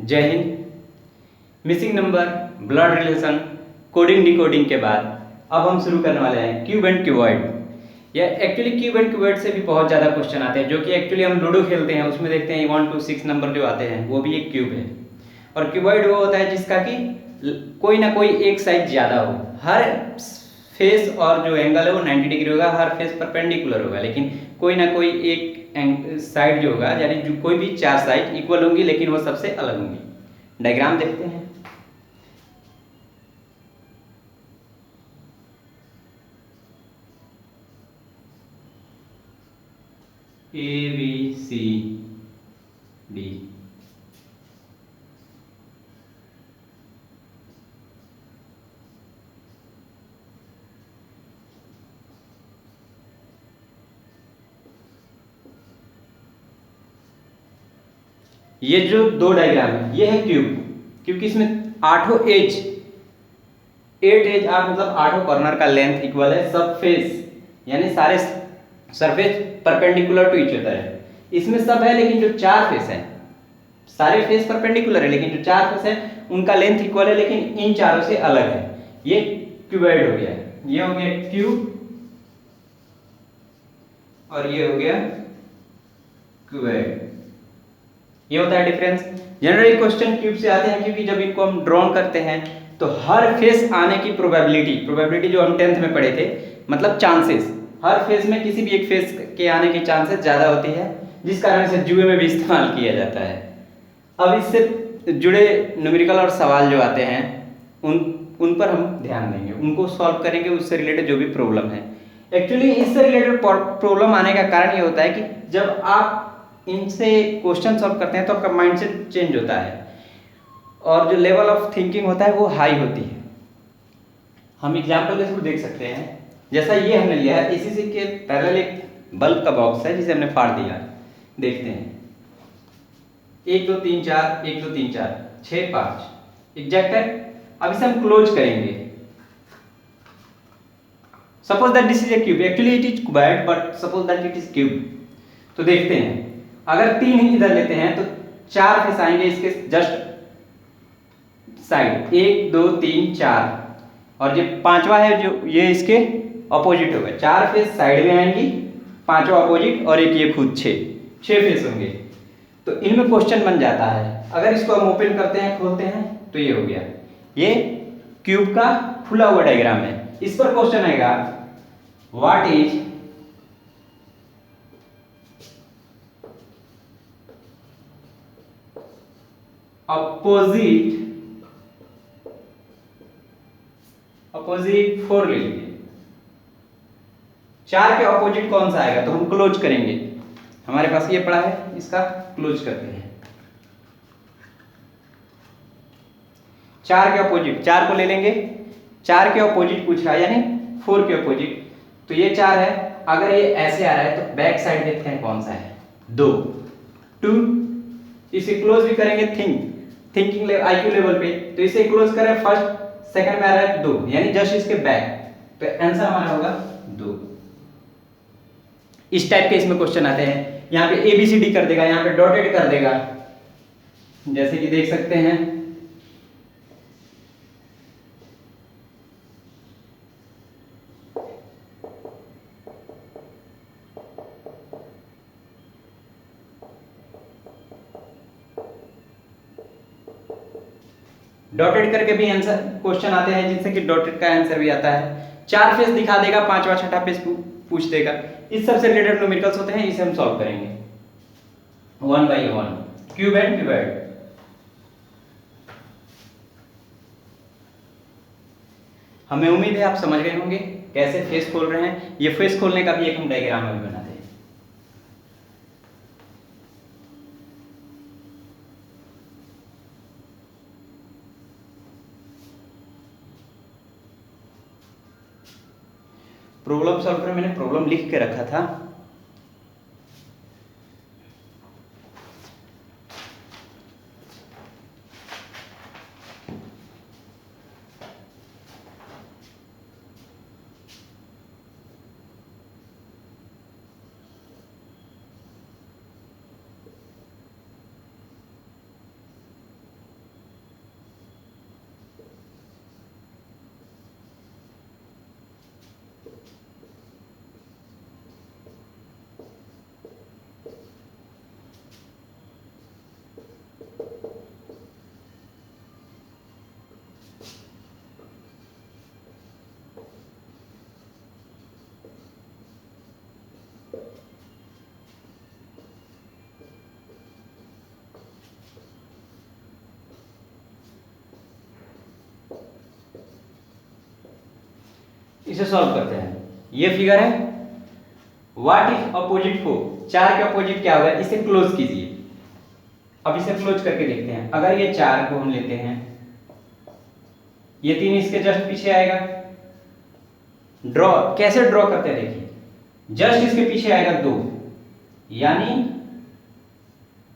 जय Hind. Missing number, blood relation, coding decoding के बाद अब हम शुरू करने वाले हैं क्यूब एंड क्यूबॉइड। या एक्चुअली क्यूब एंड क्यूबॉइड से भी बहुत ज़्यादा क्वेश्चन आते हैं, जो कि एक्चुअली हम लूडो खेलते हैं उसमें देखते हैं 1 to 6 नंबर जो आते हैं वो भी एक क्यूब है। और क्यूबॉइड वो होता है जिसका कि कोई ना कोई एक साइड ज़्यादा हो, हर फेस और जो एंगल है वो 90 डिग्री होगा, हर फेस परपेंडिकुलर होगा, लेकिन कोई ना कोई एक साइड जो होगा, यानी जो कोई भी 4 साइड इक्वल होंगी लेकिन वो सबसे अलग होंगी। डायग्राम देखते हैं। A B C D. ये जो दो डायग्राम है ये है क्यूब, क्योंकि इसमें आठों एज 8 एज आप मतलब आठों कॉर्नर का लेंथ इक्वल है, सब फेस यानी सारे surface perpendicular to each other है। इसमें सब है लेकिन जो 4 फेस है, सारे फेस परपेंडिकुलर है लेकिन जो 4 फेस है उनका लेंथ इक्वल है, लेकिन इन चारों से अलग है। ये क्यूबॉइड हो गया, ये हो गया क्यूब और ये हो गया क्यूबॉइड। ये होता है डिफरेंस। जनरली क्वेश्चन क्यूब से आते हैं क्योंकि जब इनको हम ड्रॉ करते हैं तो हर फेस आने की प्रोबेबिलिटी जो हम 10th में पढ़े थे, मतलब चांसेस, हर फेस में किसी भी एक फेस के आने की चांसेस ज़्यादा होती है, जिस कारण से जुए में भी इस्तेमाल किया जाता है। अब इससे जुड़े न्यूमेरिकल और सवाल जो आते हैं उन उन पर हम ध्यान देंगे, उनको सॉल्व करेंगे, उससे रिलेटेड जो भी प्रॉब्लम है। एक्चुअली इससे रिलेटेड प्रॉब्लम आने का कारण ये होता है कि जब आप इनसे क्वेश्चन सॉल्व करते हैं तो आपका माइंडसेट चेंज होता है और जो लेवल ऑफ थिंकिंग होता है वो हाई होती है। हम एग्जाम्पल के थ्रू देख सकते हैं। जैसा ये हमने लिया है, इसी से के पैरेलल एक बल्ब का बॉक्स है जिसे हमने फाड़ दिया। देखते हैं 1 2 3 4 1 2 3 4 6 5 एग्जैक्ट है। अब इसे हम क्लोज करेंगे। Suppose that this is a cube, actually it is cuboid but suppose that it is cube. तो देखते हैं, अगर 3 ही इधर लेते हैं तो 4 फेस आएंगे इसके जस्ट साइड, 1 2 3 4, और ये पांचवा है जो ये इसके अपोजिट होगा। 4 फेस साइड में आएंगी, पांचवा अपोजिट, और एक ये खुद 6 फेस होंगे। तो इनमें क्वेश्चन बन जाता है। अगर इसको हम ओपन करते हैं, खोलते हैं, तो ये हो गया, ये क्यूब का खुला हुआ डायग्राम है। इस पर क्वेश्चन आएगा व्हाट इज अपोजिट 4 ले लीजिए। 4 के अपोजिट कौन सा आएगा, तो हम क्लोज करेंगे। हमारे पास ये पड़ा है, इसका क्लोज करते हैं। 4 के अपोजिट, 4 को ले लेंगे। 4 के अपोजिट पूछ रहा है यानी 4 के अपोजिट, तो ये 4 है। अगर ये ऐसे आ रहा है तो बैक साइड देखते हैं कौन सा है, 2। इसे क्लोज भी करेंगे थिंकिंग आईक्यू लेवल पे, तो इसे क्लोज करें फर्स्ट सेकंड में आ रहा है 2, यानी जस्ट इसके बैक, तो आंसर हमारा होगा 2। इस टाइप के इसमें क्वेश्चन आते हैं। यहाँ पे ABCD कर देगा, यहाँ पे डॉटेड कर देगा, जैसे कि देख सकते हैं। डॉटेड करके भी आंसर क्वेश्चन आते हैं, जिनसे कि डॉटेड का आंसर भी आता है। 4 फेस दिखा देगा, पांचवा छठा फेस पूछ देगा। इस सब से रिलेटेड न्यूमेरिकल्स होते हैं, इसे हम सॉल्व करेंगे 1 by 1। Cube and cuboid. हमें उम्मीद है आप समझ गए होंगे कैसे फेस खोल रहे हैं। ये फेस खोलने का भी एक हम डायग्राम अभी बनाते हैं। प्रॉब्लम सॉल्वर में मैंने प्रॉब्लम लिख के रखा था। इसे सॉल्व करते हैं। ये फिगर है, व्हाट इज अपोजिट 4, 4 के अपोजिट क्या होगा, इसे क्लोज कीजिए। अब इसे क्लोज करके देखते हैं। अगर ये 4 को हम लेते हैं, ये 3 इसके जस्ट पीछे आएगा। ड्रॉ कैसे ड्रॉ करते हैं देखिए, जस्ट इसके पीछे आएगा 2, यानी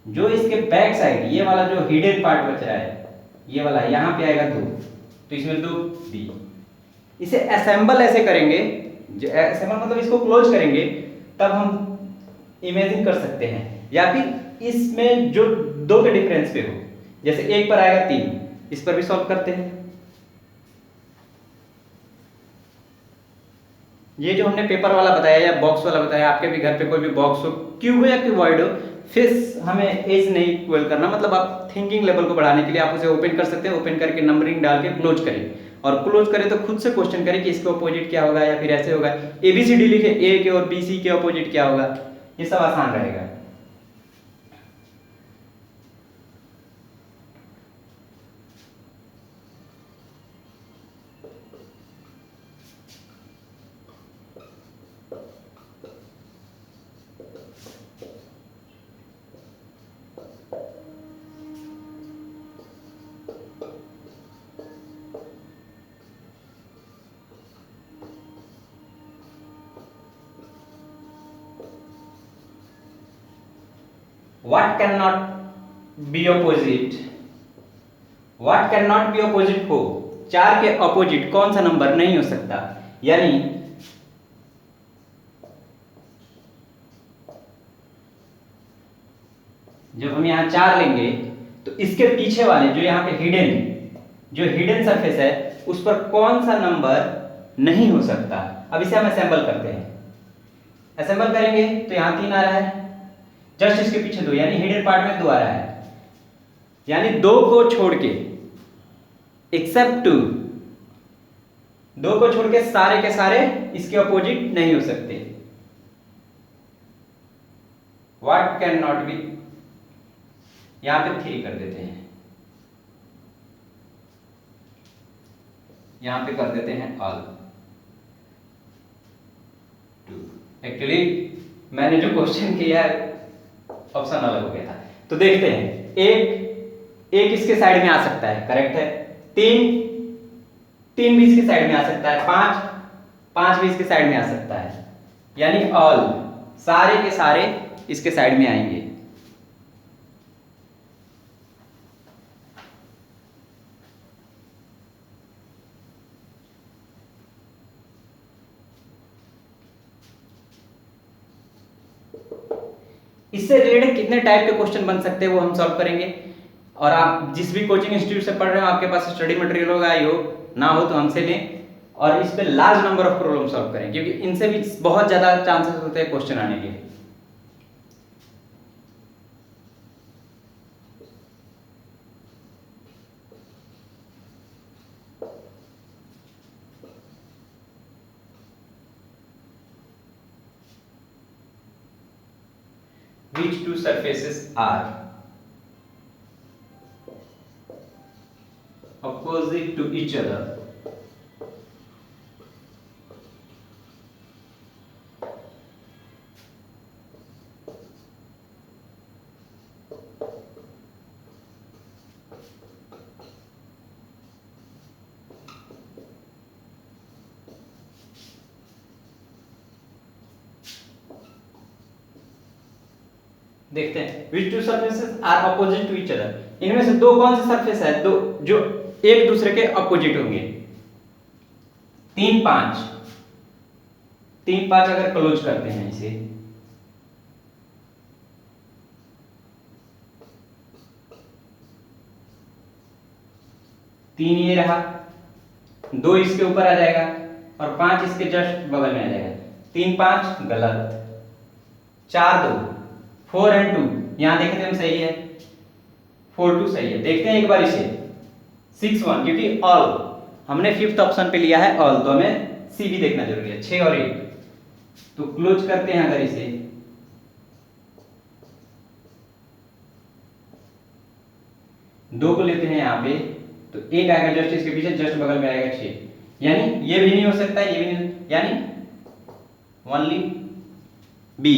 जो इसके बैक साइड ये वाला जो हिडन पार्ट बच रहा है, ये वाला यहां पे आएगा 2, तो इसमें 2 डी। इसे असेंबल ऐसे करेंगे, असेंबल मतलब इसको क्लोज करेंगे, तब हम इमेजिन कर सकते हैं, या फिर इसमें जो 2 के डिफरेंस पे हो, जैसे एक पर आएगा 3, इस पर भी सॉल्व करते हैं। ये जो हमने पेपर वाला बताया या बॉक्स वाला बताया, आपके भी घर पे कोई भी बॉक्स हो, क्यूब हो या क्यूबॉइड हो, फिर हमें एज नहीं इक्वल करना, मतलब आप थिंकिंग लेवल को बढ़ाने के लिए आप उसे ओपन कर सकते हैं। ओपन करके नंबरिंग डाल के क्लोज करें, और क्लोज करें तो खुद से क्वेश्चन करें कि इसके अपोजिट क्या होगा, या फिर ऐसे होगा ABCD लिखे, ए के और BC के अपोजिट क्या होगा, ये सब आसान रहेगा। What cannot be opposite? What cannot be opposite हो, 4 के अपोजिट कौन सा नंबर नहीं हो सकता, यानी जब हम यहाँ 4 लेंगे तो इसके पीछे वाले जो यहाँ पे हिडन सरफेस है, उस पर कौन सा नंबर नहीं हो सकता। अब इसे हम असेंबल करते हैं। असेंबल करेंगे तो यहाँ 3 आ रहा है, जस्ट इसके पीछे 2, यानी हिडन पार्ट में 2 आ रहा है, यानी 2 को छोड़ के एक्सेप्ट 2 को छोड़ के सारे के सारे इसके अपोजिट नहीं हो सकते। व्हाट कैन नॉट बी, यहां पे 3 कर देते हैं, यहां पे कर देते हैं ऑल 2। एक्चुअली मैंने जो क्वेश्चन किया है ऑप्शन अलग हो गया था, तो देखते हैं। एक इसके साइड में आ सकता है, करेक्ट है। 3 भी इसके साइड में आ सकता है, 5 भी इसके साइड में आ सकता है, यानी ऑल सारे के सारे इसके साइड में आएंगे। इससे रिलेटेड कितने टाइप के क्वेश्चन बन सकते हैं वो हम सॉल्व करेंगे। और आप जिस भी कोचिंग इंस्टीट्यूट से पढ़ रहे हो, आपके पास स्टडी मटेरियल होगा, आई हो ना हो तो हमसे लें, और इस पे large number of problem solve करें, क्योंकि इनसे भी बहुत ज्यादा चांसेस होते हैं क्वेश्चन आने के। Which two surfaces are opposite to each other? देखते हैं which two surfaces are opposite to each other, इनमें से 2 कौन से सरफेस है, 2 जो एक दूसरे के अपोजिट होंगे। 3 5 अगर क्लोज करते हैं इसे, तीन ये रहा, 2 इसके ऊपर आ जाएगा और 5 इसके जस्ट बगल में आ जाएगा। 3 5 गलत, 4 2, 4 and 2 यहां देखें तो हम सही है, 4 2 सही है। देखते हैं एक बार इसे 6 1, क्योंकि ऑल हमने 5th ऑप्शन पे लिया है ऑल, तो हमें सी भी देखना जरूरी है। 6 और 8 तो क्लोज करते हैं अगर इसे, दो को लेते हैं यहाँ पे तो एक आएगा जस्ट इसके पीछे, जस्ट बगल में आएगा 6, यानी ये भी नहीं हो सकता, ये भी नहीं। यानी only B.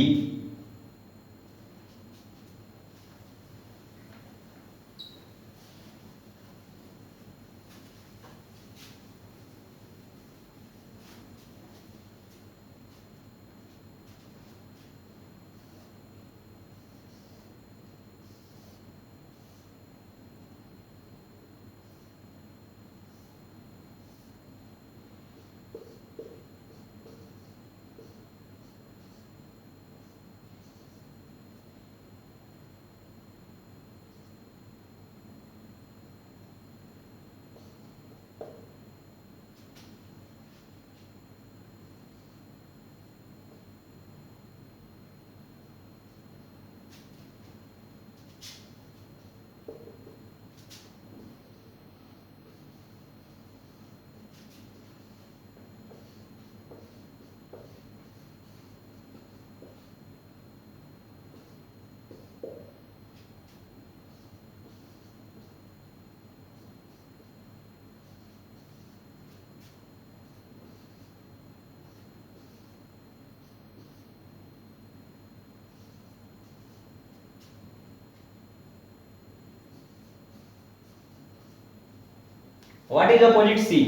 What is opposite C?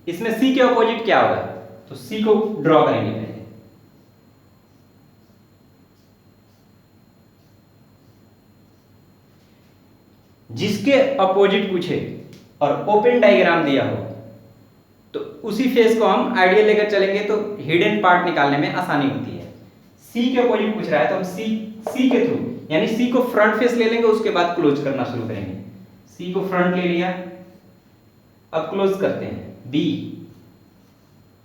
इसमें सी के अपोजिट क्या होगा? तो सी को ड्रॉ करेंगे पहले। जिसके अपोजिट पूछे और ओपन डायग्राम दिया हो तो उसी फेस को हम आइडियल लेकर चलेंगे तो हिडन पार्ट निकालने में आसानी होती है। सी के अपोजिट पूछ रहा है तो हम सी के थ्रू यानी सी को फ्रंट फेस ले लेंगे, उसके बाद क्लोज करना शुरू करेंगे। सी को फ्रंट ले लिया, अब क्लोज करते हैं। बी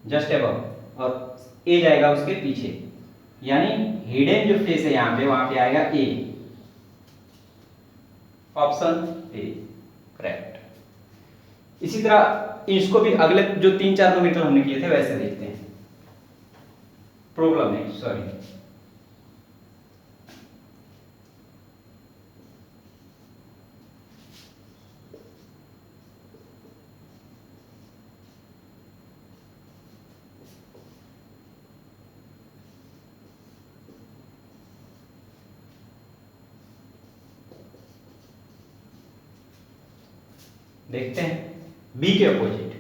जस्ट अबव और ए जाएगा उसके पीछे, यानी हिडन जो फेस है यहां पे वहां पे आएगा ए। Option A correct. इसी तरह इसको भी अगले जो 3-4 नोमीटर हमने किए थे वैसे देखते हैं। प्रॉब्लम है, सॉरी। देखते हैं बी के अपोजिट।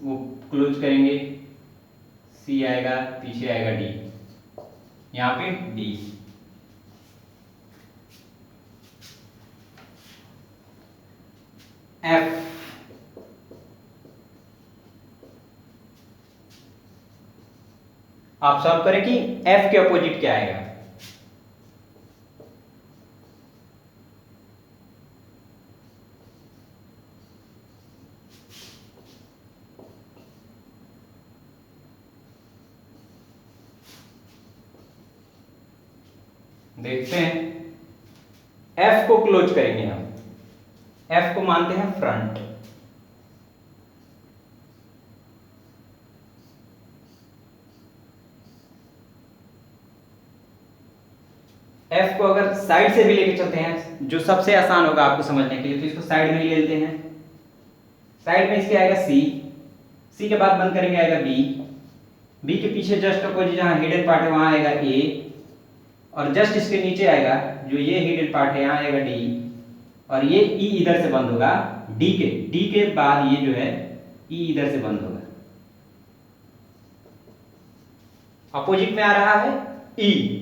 वो क्लोज करेंगे, सी आएगा, पीछे आएगा डी, यहां पे डी। एफ आप सॉल्व करें कि एफ के अपोजिट क्या आएगा। देखते हैं, एफ को क्लोज करेंगे हम। एफ को मानते हैं फ्रंट। एफ को अगर साइड से भी लेके चलते हैं, जो सबसे आसान होगा आपको समझने के लिए, तो इसको साइड में ही ले लेते हैं। साइड में इसके आएगा सी, सी के बाद बंद करेंगे आएगा बी, बी के पीछे जस्ट अपोजिट जहां हिडन पार्ट है वहां आएगा ए, और जस्ट इसके नीचे आएगा जो ये हिडन पार्ट है यहाँ आएगा डी, और ये ई इधर से बंद होगा डी के बाद ये जो है ई इधर से बंद होगा। अपोजिट में आ रहा है ई,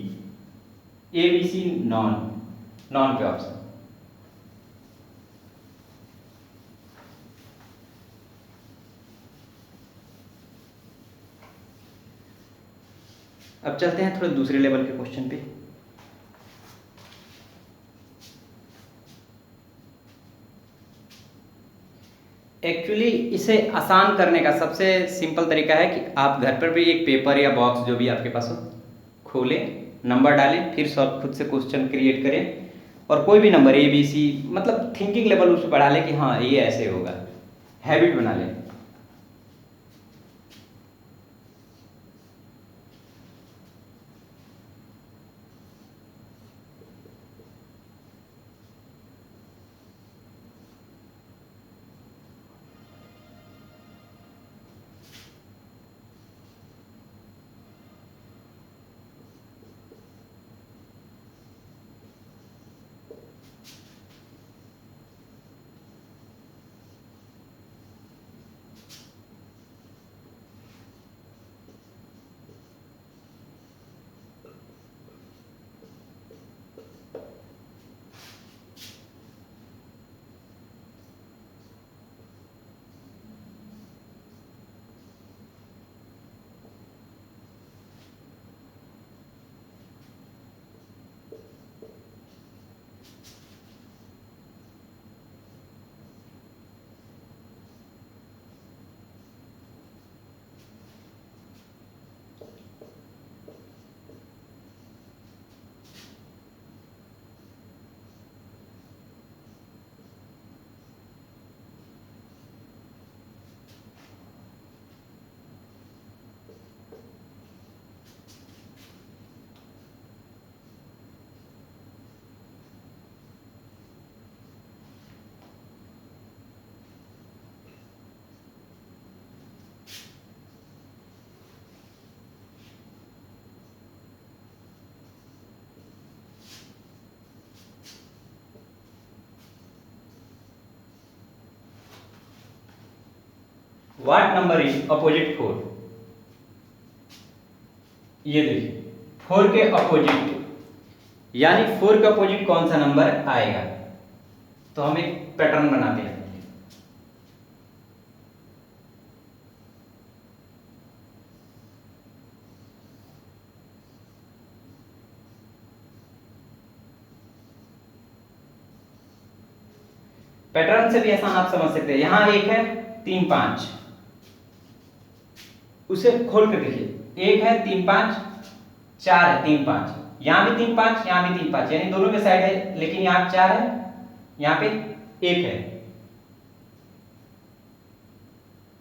ए बी सी नॉन पे ऑप्शन। अब चलते हैं थोड़ा दूसरे लेवल के क्वेश्चन पे। एक्चुअली इसे आसान करने का सबसे सिंपल तरीका है कि आप घर पर भी एक पेपर या बॉक्स जो भी आपके पास हो खोलें, नंबर डालें, फिर सॉल्व खुद से क्वेश्चन क्रिएट करें, और कोई भी नंबर ए बी सी मतलब थिंकिंग लेवल उसको बढ़ा लें कि हाँ ये ऐसे होगा, हैबिट बना लें। What number is opposite 4? ये देखिए 4 के अपोजिट, यानी 4 का अपोजिट कौन सा नंबर आएगा। तो हम एक पैटर्न बनाते हैं। पैटर्न से भी आसान आप समझ सकते हैं। यहां एक है 3 5, उसे खोल कर देखिए, एक है 3 5, 4 है 3 5, यहां भी 3 5, यहां भी 3 5, यानी दोनों के साइड है, लेकिन यहां 4 है, यहां पे 1 है।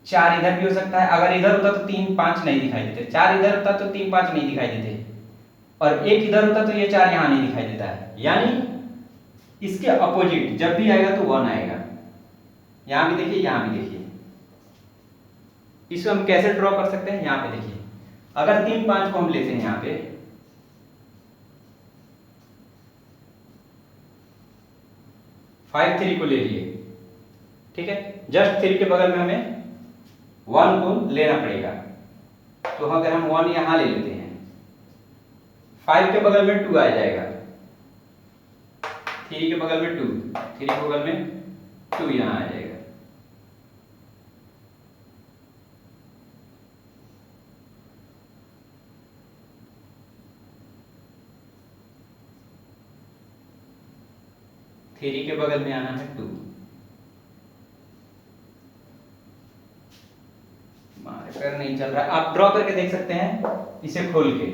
4 इधर भी हो सकता है, अगर इधर होता तो 3 5 नहीं दिखाई देते, 4 इधर होता तो 3 5 नहीं दिखाई देते, और 1 इधर होता तो ये 4 यहां नहीं दिखाई देता है। यानी इसके अपोजिट जब भी आएगा तो 1 आएगा। यहां भी देखिए, यहां भी देखिए। इसको हम कैसे ड्रॉ कर सकते हैं, यहां पे देखिए, अगर 3 5 को हम लेते हैं, यहां पे 5 3 को ले लिए, ठीक है, जस्ट 3 के बगल में हमें 1 को लेना पड़ेगा। तो अगर हम 1 यहां ले लेते हैं, 5 के बगल में 2 आ जाएगा, 3 के बगल में 2, 3 के बगल में 2 यहां आ जाएगा। थ्री के बगल में आना है 2, मार्कर नहीं चल रहा, आप ड्रॉ करके देख सकते हैं, इसे खोल के।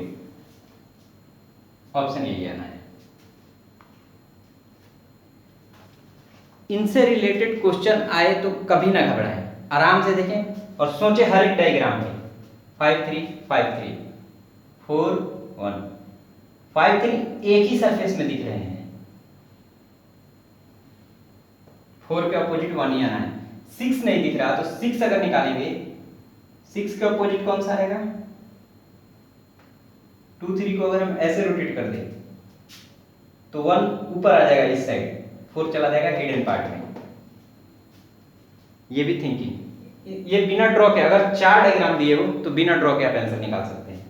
ऑप्शन यही आना है। इनसे रिलेटेड क्वेश्चन आए तो कभी ना घबराएं, आराम से देखें और सोचें हर एक डायग्राम में। 5 3 5 3 4 1 5 3 एक ही सरफेस में दिख रहे हैं, 4 के अपोजिट 1 ही आना है। 6 नहीं दिख रहा, तो 6 अगर निकालेंगे, 6 के अपोजिट कौन सा आएगा, 2 3 को अगर हम ऐसे रोटेट कर दें तो 1 ऊपर आ जाएगा इस साइड, 4 चला जाएगा हिडन पार्ट में। ये भी थिंकिंग, ये बिना ड्रॉ के, अगर 4 डायग्राम दिए हो तो बिना ड्रॉ के आप आंसर निकाल सकते हैं।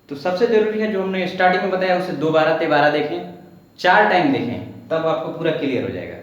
तो सबसे जरूरी है जो हमने स्टार्टिंग में बताया, उसे दोबारा तिबारा देखें, 4 टाइम देखें, तब आपको पूरा क्लियर हो जाएगा।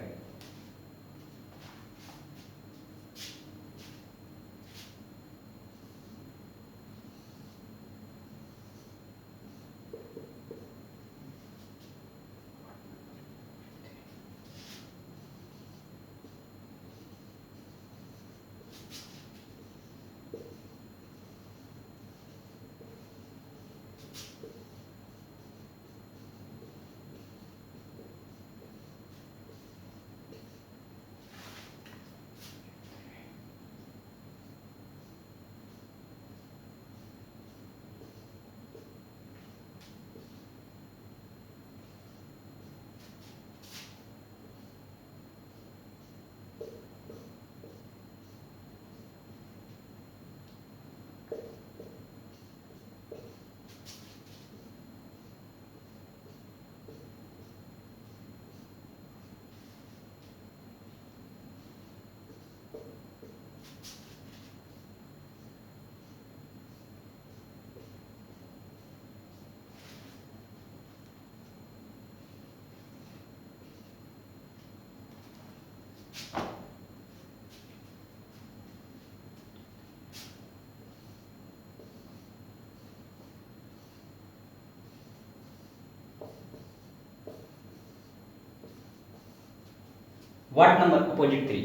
व्हाट नंबर अपोजिट 3,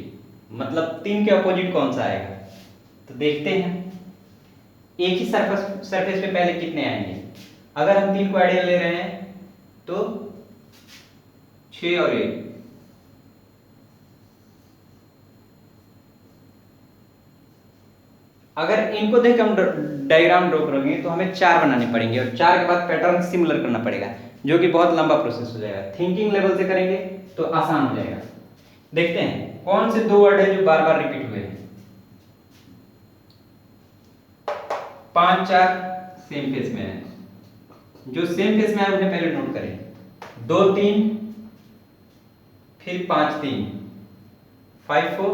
मतलब 3 के अपोजिट कौन सा आएगा। तो देखते हैं, एक ही सरफेस पे पहले कितने आएंगे। अगर हम 3 को आइडियल ले रहे हैं तो 6 और 1, अगर इनको देख हम डायग्राम ड्रॉ करेंगे तो हमें 4 बनाने पड़ेंगे, और 4 के बाद पैटर्न सिमिलर करना पड़ेगा, जो कि बहुत लंबा प्रोसेस हो जाएगा। थिंकिंग लेवल से करेंगे तो आसान हो जाएगा। देखते हैं कौन से 2 वर्ड है जो बार बार रिपीट हुए हैं। 5 4 सेम फेस में है, जो सेम फेस में है उन्हें पहले नोट करें। 2 3 फिर 5 3 5 4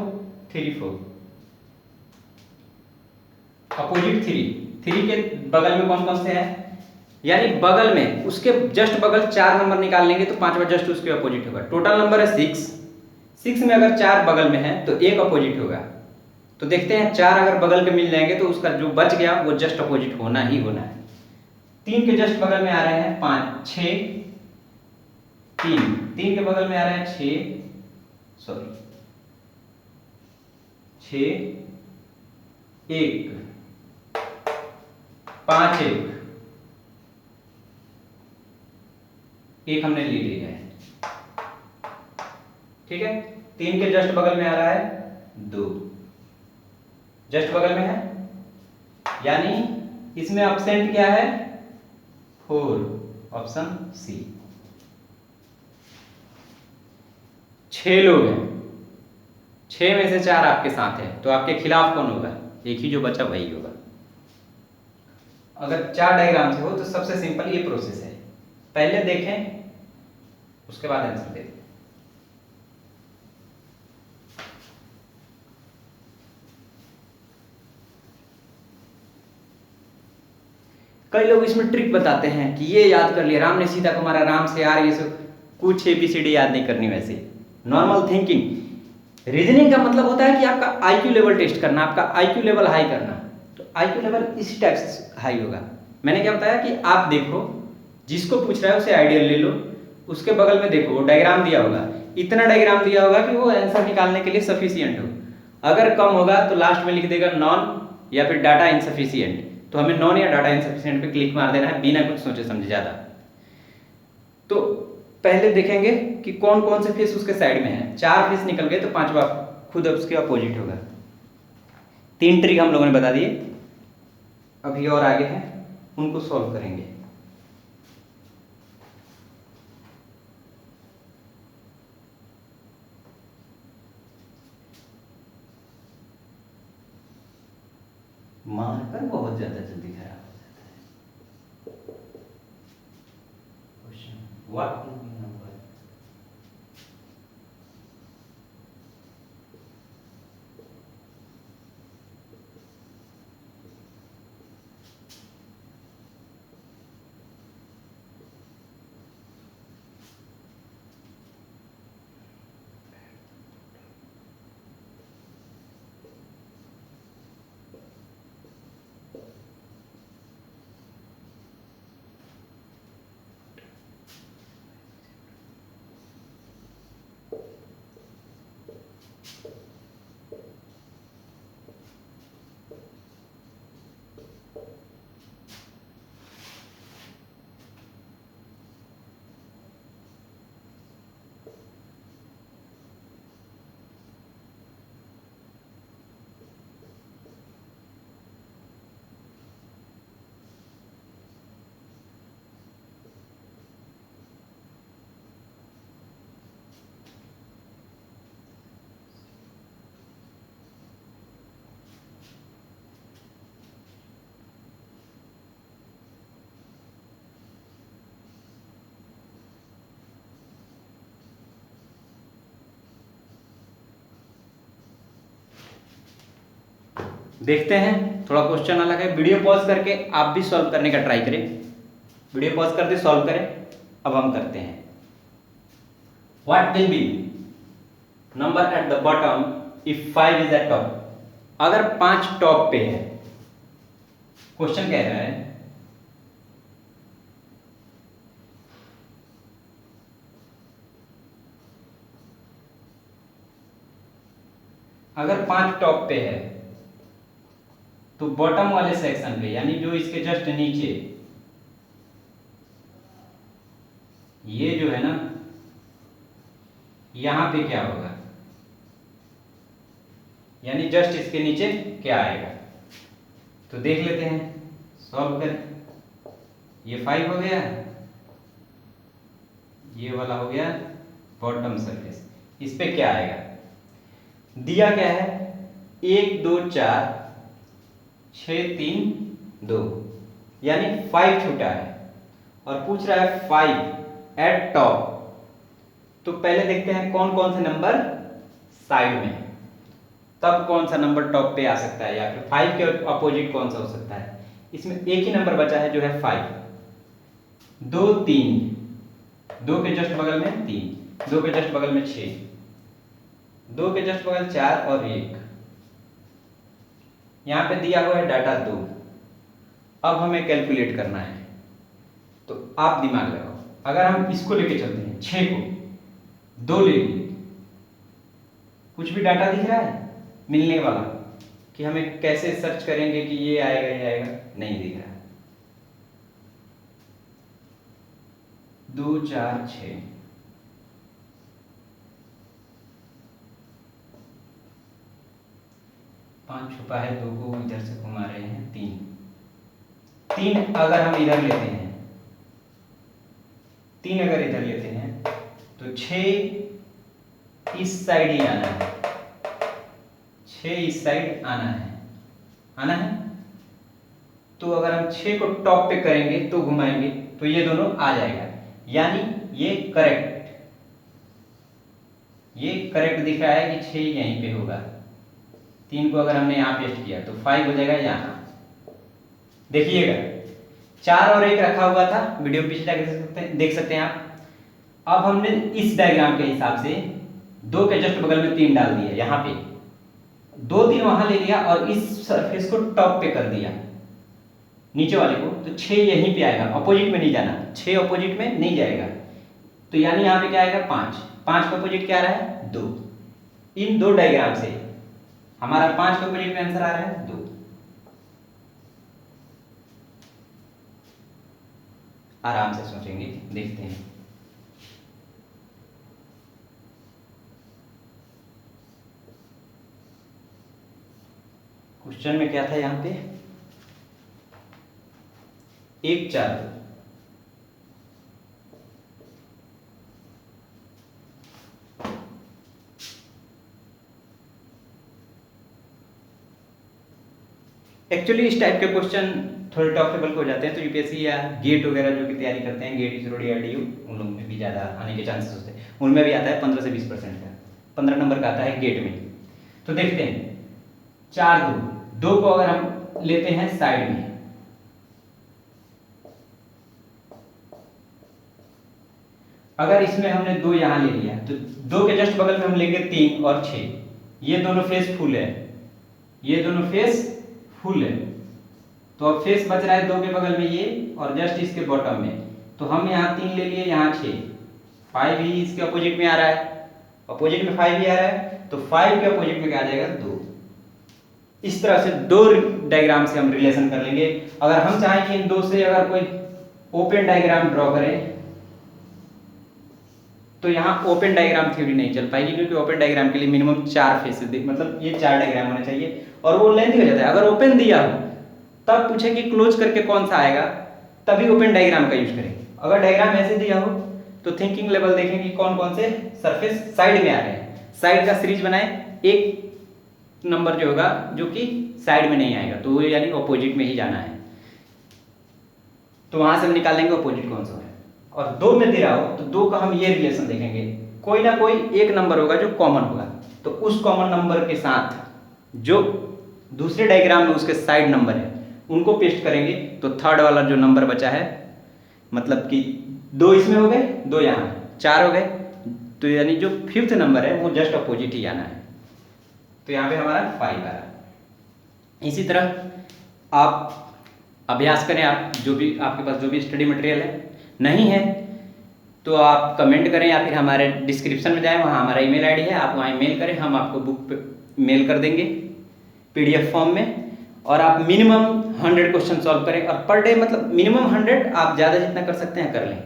3 4 अपोजिट 3 के बगल में कौन कौन से हैं, यानी बगल में उसके जस्ट बगल 4 नंबर निकाल लेंगे तो 5वां जस्ट उसके अपोजिट होगा। टोटल नंबर है 6 में अगर 4 बगल में है तो एक अपोजिट होगा। तो देखते हैं 4 अगर बगल के मिल जाएंगे तो उसका जो बच गया वो जस्ट अपोजिट होना ही होना है। 3 के जस्ट बगल में आ रहे हैं 5 6 3 के बगल में आ रहे हैं 6 1 5 1 हमने ले लिया है, ठीक है। 3 के जस्ट बगल में आ रहा है 2, जस्ट बगल में है, यानी इसमें एब्सेंट क्या है 4, ऑप्शन सी। 6 लोग हैं, 6 में से 4 आपके साथ है तो आपके खिलाफ कौन होगा, एक ही जो बचा वही होगा। अगर 4 डायग्राम से हो तो सबसे सिंपल ये प्रोसेस है, पहले देखें उसके बाद आंसर दें। कई लोग इसमें ट्रिक बताते हैं कि ये याद कर लिया, राम ने सीता को मारा, राम से यार, ये सब कुछ ABCD याद नहीं करनी। वैसे नॉर्मल थिंकिंग रीजनिंग का मतलब होता है कि आपका IQ लेवल टेस्ट करना, आपका IQ लेवल हाई करना। तो IQ लेवल इसी टाइप से हाई होगा। मैंने क्या बताया कि आप देखो, जिसको पूछ रहा है उसे आइडियल ले लो, उसके बगल में देखो वो डायग्राम दिया होगा, इतना डायग्राम दिया होगा कि वो आंसर निकालने के लिए सफिशियंट हो। अगर कम होगा तो लास्ट में लिख देगा नॉन या फिर डाटा इनसफिशियंट, तो हमें नॉन या डाटा इनसफिशियंट पे क्लिक मार देना है बिना कुछ सोचे समझे ज़्यादा। तो पहले देखेंगे कि कौन कौन से फेस उसके साइड में है। 4 फेस निकल गए तो 5वां खुद उसके अपोजिट होगा। 3 ट्रिक हम लोगों ने बता दिए, अभी और आगे हैं उनको सॉल्व करेंगे। मार्कर बहुत ज्यादा जल्दी खराब हो जाता है। क्वेश्चन व्हाट नंबर, देखते हैं थोड़ा क्वेश्चन अलग है। वीडियो पॉज करके आप भी सॉल्व करने का ट्राई करें, वीडियो पॉज करके सॉल्व करें। अब हम करते हैं। What will be number at the bottom if 5 is eight top. अगर 5 टॉप पे है, क्वेश्चन कह रहा है अगर 5 टॉप पे है तो बॉटम वाले सेक्शन पे, यानी जो इसके जस्ट नीचे, ये जो है ना, यहां पे क्या होगा, यानी जस्ट इसके नीचे क्या आएगा। तो देख लेते हैं, सॉल्व करें। ये 5 हो गया, ये वाला हो गया बॉटम सरफेस। इस पे क्या आएगा, दिया क्या है 1 2 4 6 3 2, यानी 5 छूटा है और पूछ रहा है 5 एट टॉप। तो पहले देखते हैं कौन कौन से नंबर साइड में, तब कौन सा नंबर टॉप पे आ सकता है, या फिर 5 के अपोजिट कौन सा हो सकता है। इसमें एक ही नंबर बचा है जो है 5। 2 3, 2 के जस्ट बगल में 3, 2 के जस्ट बगल में 6, 2 के जस्ट बगल 4 और 1। यहाँ पे दिया हुआ है डाटा 2। अब हमें कैलकुलेट करना है, तो आप दिमाग लगाओ। अगर हम इसको लेके चलते हैं 6 को 2 ले लिए, कुछ भी डाटा दिख रहा है मिलने वाला कि हमें कैसे सर्च करेंगे कि ये आएगा ये आएगा, नहीं दिख रहा। 2 4 6, पांच छुपा है, 2 को इधर से घुमा रहे हैं, 3 अगर हम इधर लेते हैं, 3 अगर इधर लेते हैं तो 6 इस साइड ही आना है, 6 इस साइड आना है। तो अगर हम 6 को टॉप पे करेंगे तो घुमाएंगे तो ये दोनों आ जाएगा, यानी ये करेक्ट दिख रहा है कि 6 यहीं पे होगा। 3 को अगर हमने यहाँ पेस्ट किया तो 5 हो जाएगा यहाँ। देखिएगा 4 और 1 रखा हुआ था, वीडियो पीछे जाकर देख सकते हैं आप। अब हमने इस डायग्राम के हिसाब से 2 के जस्ट बगल में 3 डाल दिया, यहाँ पे 2 3 वहां ले लिया और इस सरफेस को टॉप पे कर दिया नीचे वाले को, तो 6 यहीं पे आएगा, अपोजिट में नहीं जाना, 6 अपोजिट में नहीं जाएगा। तो यानी यहाँ पे क्या आएगा 5, 5 का अपोजिट क्या आ रहा है 2। इन दो डायग्राम से हमारा 5 के अपोजिट में आंसर आ रहा है 2। आराम से सोचेंगे, देखते हैं। क्वेश्चन में क्या था यहाँ पे 1 4 2। एक्चुअली इस टाइप के क्वेश्चन थोड़े टॉपेबल हो जाते हैं, तो यूपीएससी या गेट वगैरह जो की तैयारी करते हैं, गेट इसरो डीआरडीओ, उन लोगों में भी ज़्यादा आने के चांसेस होते हैं। उनमें भी आता है 15 से 20% का, 15 नंबर का आता है गेट में। तो देखते हैं 4 2 को अगर हम लेते हैं साइड में, अगर इसमें हमने 2 यहाँ ले लिया तो 2 के जस्ट बगल में हम लेंगे 3 और 6, ये दोनों फेस फुल है, ये दोनों फेस फुल है। तो अब फेस बच रहा है 2 के बगल में ये और जस्ट इसके बॉटम में, तो हम यहाँ 3 ले लिए, यहाँ 6, 5 ही इसके अपोजिट में आ रहा है, अपोजिट में 5 ही आ रहा है, तो 5 के अपोजिट में क्या आ जाएगा 2। इस तरह से 2 डायग्राम से हम रिलेशन कर लेंगे। अगर हम चाहें कि इन 2 से अगर कोई ओपन डायग्राम ड्रॉ करें तो यहाँ ओपन डायग्राम थ्योरी नहीं चल पाएगी, क्योंकि ओपन डायग्राम के लिए मिनिमम 4 फेसेस, मतलब ये 4 डायग्राम होने चाहिए और वो लेंथ हो जाता है। अगर ओपन दिया हो तब पूछे कि क्लोज करके कौन सा आएगा, तभी ओपन डायग्राम का यूज करेंगे। अगर डायग्राम ऐसे दिया हो तो थिंकिंग लेवल देखेंगे कि कौन कौन से सरफेस साइड में आ रहे हैं, साइड का सीरीज बनाए, एक नंबर जो होगा जो कि साइड में नहीं आएगा तो वो यानी ऑपोजिट में ही जाना है, तो वहां से हम निकाल लेंगे ऑपोजिट कौन सा है। और 2 में दे रहा हो तो 2 का हम ये रिलेशन देखेंगे, कोई ना कोई एक नंबर होगा जो कॉमन होगा, तो उस कॉमन नंबर के साथ जो दूसरे डायग्राम में उसके साइड नंबर है उनको पेस्ट करेंगे, तो थर्ड वाला जो नंबर बचा है, मतलब कि 2 इसमें हो गए, 2 यहाँ 4 हो गए, तो यानी जो 5th नंबर है वो जस्ट अपोजिट ही आना है, तो यहाँ पे हमारा 5 आ रहा। इसी तरह आप अभ्यास करें, आप जो भी आपके पास जो भी स्टडी मटेरियल है, नहीं है तो आप कमेंट करें या फिर हमारे डिस्क्रिप्शन में जाएं, वहाँ हमारा ईमेल आईडी है, आप वहाँ ईमेल करें, हम आपको बुक मेल कर देंगे पीडीएफ फॉर्म में। और आप मिनिमम 100 क्वेश्चन सॉल्व करें, और पर डे मतलब मिनिमम 100, आप ज़्यादा जितना कर सकते हैं कर लें,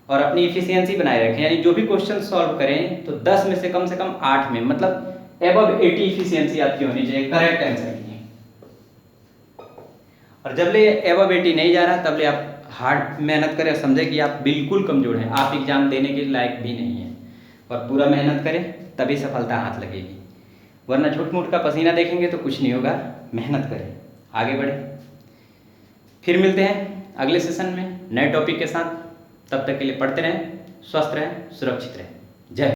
और अपनी इफिशियंसी बनाए रखें, यानी जो भी क्वेश्चन सॉल्व करें तो 10 में से कम 8 में, मतलब एबव 80 इफिशियंसी आपकी होनी चाहिए करेक्ट आंसर की। और जब ले एबव 80 नहीं जा रहा तब ले आप हार्ड मेहनत करें और समझे कि आप बिल्कुल कमजोर हैं, आप एग्जाम देने के लायक भी नहीं हैं, और पूरा मेहनत करें तभी सफलता हाथ लगेगी, वरना झूठ मूठ का पसीना देखेंगे तो कुछ नहीं होगा। मेहनत करें, आगे बढ़ें, फिर मिलते हैं अगले सेशन में। नए टॉपिक के साथ। तब तक के लिए पढ़ते रहें, स्वस्थ रहें, सुरक्षित रहें। जय